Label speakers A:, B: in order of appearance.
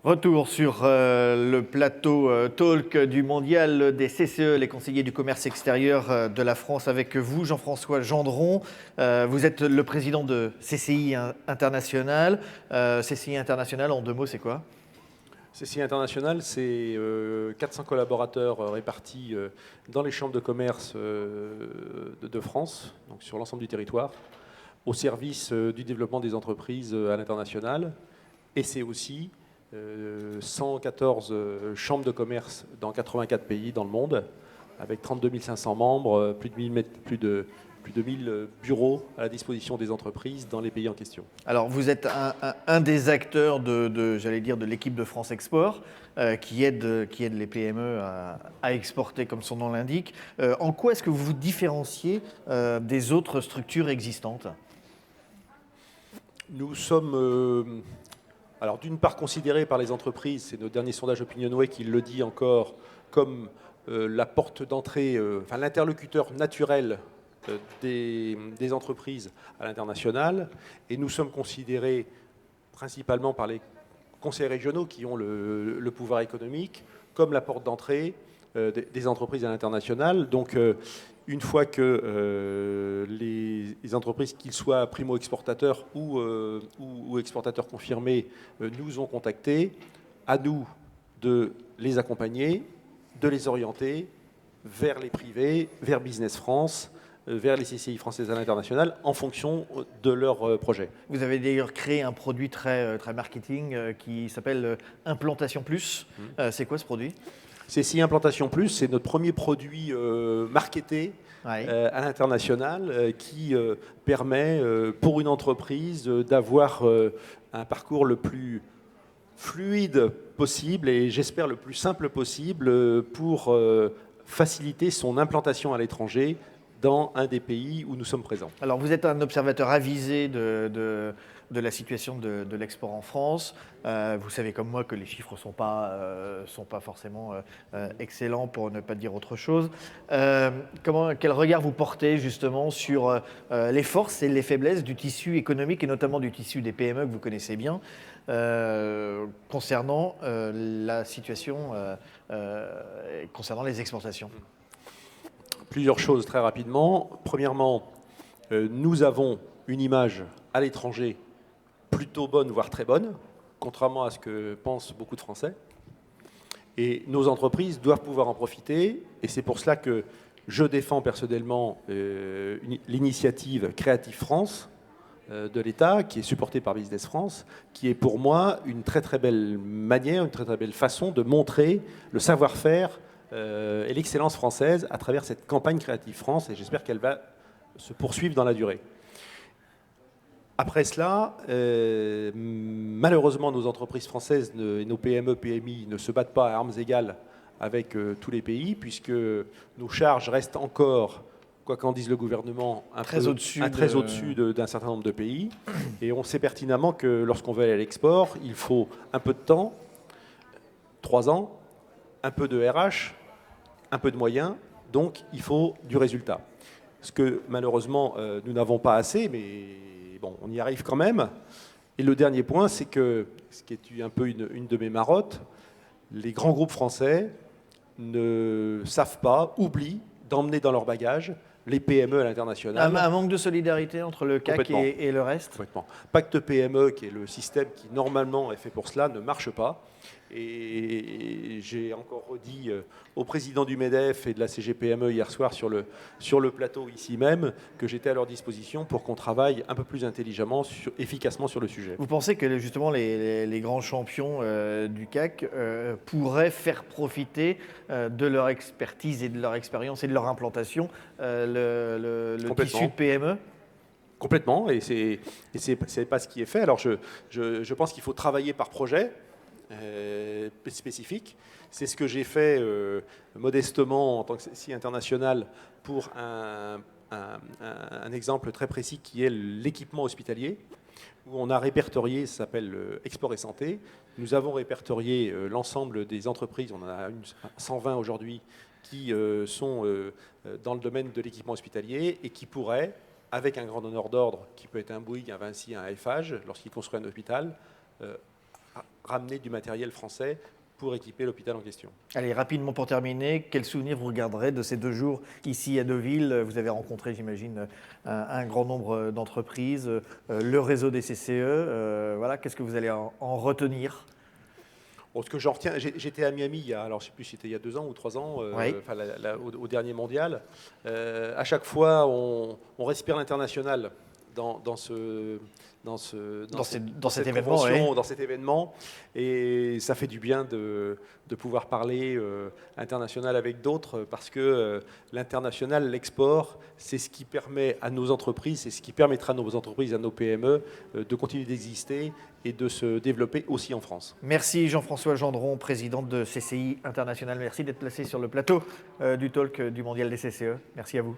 A: Retour sur le plateau Talk du Mondial des CCE, les conseillers du commerce extérieur de la France, avec vous, Jean-François Gendron. Vous êtes le président de CCI International. CCI International, en deux mots, c'est quoi?
B: CCI International, c'est 400 collaborateurs répartis dans les chambres de commerce de France, donc sur l'ensemble du territoire, au service du développement des entreprises à l'international. Et c'est aussi 114 chambres de commerce dans 84 pays dans le monde, avec 32 500 membres, plus de 1000 bureaux à la disposition des entreprises dans les pays en question.
A: Alors, vous êtes un des acteurs j'allais dire, de l'équipe de France Export, qui aide les PME à exporter, comme son nom l'indique. En quoi est-ce que vous vous différenciez des autres structures existantes?
B: Nous sommes, alors d'une part considérés par les entreprises, c'est notre dernier sondage Opinionway qui le dit encore, comme la porte d'entrée, enfin l'interlocuteur naturel des entreprises à l'international, et nous sommes considérés principalement par les conseils régionaux qui ont le pouvoir économique comme la porte d'entrée des entreprises à l'international. Donc une fois que les entreprises, qu'ils soient primo-exportateurs ou exportateurs confirmés, nous ont contactés, à nous de les accompagner, de les orienter vers les privés, vers Business France, vers les CCI françaises à l'international en fonction de leurs projets.
A: Vous avez d'ailleurs créé un produit très marketing qui s'appelle Implantation Plus. C'est quoi ce produit?
B: CCI Implantation Plus, c'est notre premier produit marketé à l'international qui permet pour une entreprise d'avoir un parcours le plus fluide possible et j'espère le plus simple possible pour faciliter son implantation à l'étranger dans un des pays où nous sommes présents.
A: Alors vous êtes un observateur avisé de la situation de l'export en France. Vous savez comme moi que les chiffres ne sont pas forcément excellents, pour ne pas dire autre chose. Quel regard vous portez justement sur les forces et les faiblesses du tissu économique et notamment du tissu des PME que vous connaissez bien concernant la situation concernant les exportations?
B: Plusieurs choses très rapidement. Premièrement, nous avons une image à l'étranger plutôt bonne, voire très bonne, contrairement à ce que pensent beaucoup de Français. Et nos entreprises doivent pouvoir en profiter. Et c'est pour cela que je défends personnellement l'initiative Creative France de l'État, qui est supportée par Business France, qui est pour moi une très très belle manière, une très très belle façon de montrer le savoir-faire et l'excellence française à travers cette campagne Creative France, et j'espère qu'elle va se poursuivre dans la durée. Après cela, malheureusement, nos entreprises françaises et nos PME, PMI ne se battent pas à armes égales avec tous les pays, puisque nos charges restent encore, quoi qu'en dise le gouvernement,
A: très au-dessus
B: d'un certain nombre de pays. Et on sait pertinemment que lorsqu'on veut aller à l'export, il faut un peu de temps, 3 ans, un peu de RH, un peu de moyens, donc il faut du résultat. Ce que malheureusement nous n'avons pas assez, mais bon, on y arrive quand même. Et le dernier point, c'est que, ce qui est un peu une de mes marottes, les grands groupes français ne savent pas, oublient d'emmener dans leur bagage les PME à l'international.
A: Un manque de solidarité entre le CAC et le reste?
B: Complètement. Pacte PME, qui est le système qui normalement est fait pour cela, ne marche pas. Et j'ai encore redit au président du MEDEF et de la CGPME hier soir sur le plateau ici même que j'étais à leur disposition pour qu'on travaille un peu plus intelligemment, efficacement sur le sujet.
A: Vous pensez que justement les grands champions du CAC pourraient faire profiter de leur expertise et de leur expérience et de leur implantation le tissu de PME?
B: Complètement, et c'est pas ce qui est fait. Alors je pense qu'il faut travailler par projet spécifique. C'est ce que j'ai fait modestement en tant que CCI international pour un exemple très précis qui est l'équipement hospitalier, où on a répertorié, ça s'appelle Export et Santé. Nous avons répertorié l'ensemble des entreprises, on en a 120 aujourd'hui, qui sont dans le domaine de l'équipement hospitalier et qui pourraient, avec un grand donneur d'ordre qui peut être un Bouygues, un Vinci, un Eiffage, lorsqu'il construit un hôpital, ramener du matériel français pour équiper l'hôpital en question.
A: Allez, rapidement pour terminer, quel souvenir vous garderez de ces 2 jours ici à Deauville? Vous avez rencontré, j'imagine, un grand nombre d'entreprises, le réseau des CCE. Voilà, qu'est-ce que vous allez en retenir?
B: Bon, ce que j'en retiens, j'étais à Miami, alors je ne sais plus si c'était il y a 2 ans ou 3 ans,
A: Oui.
B: enfin, au dernier mondial. À chaque fois, on respire l'international dans cette
A: événement,
B: convention,
A: oui.
B: dans cet événement. Et ça fait du bien de pouvoir parler international avec d'autres, parce que l'international, l'export, c'est ce qui permet à nos entreprises, c'est ce qui permettra à nos entreprises, à nos PME, de continuer d'exister et de se développer aussi en France.
A: Merci Jean-François Gendron, président de CCI International. Merci d'être placé sur le plateau du talk du Mondial des CCE. Merci à vous.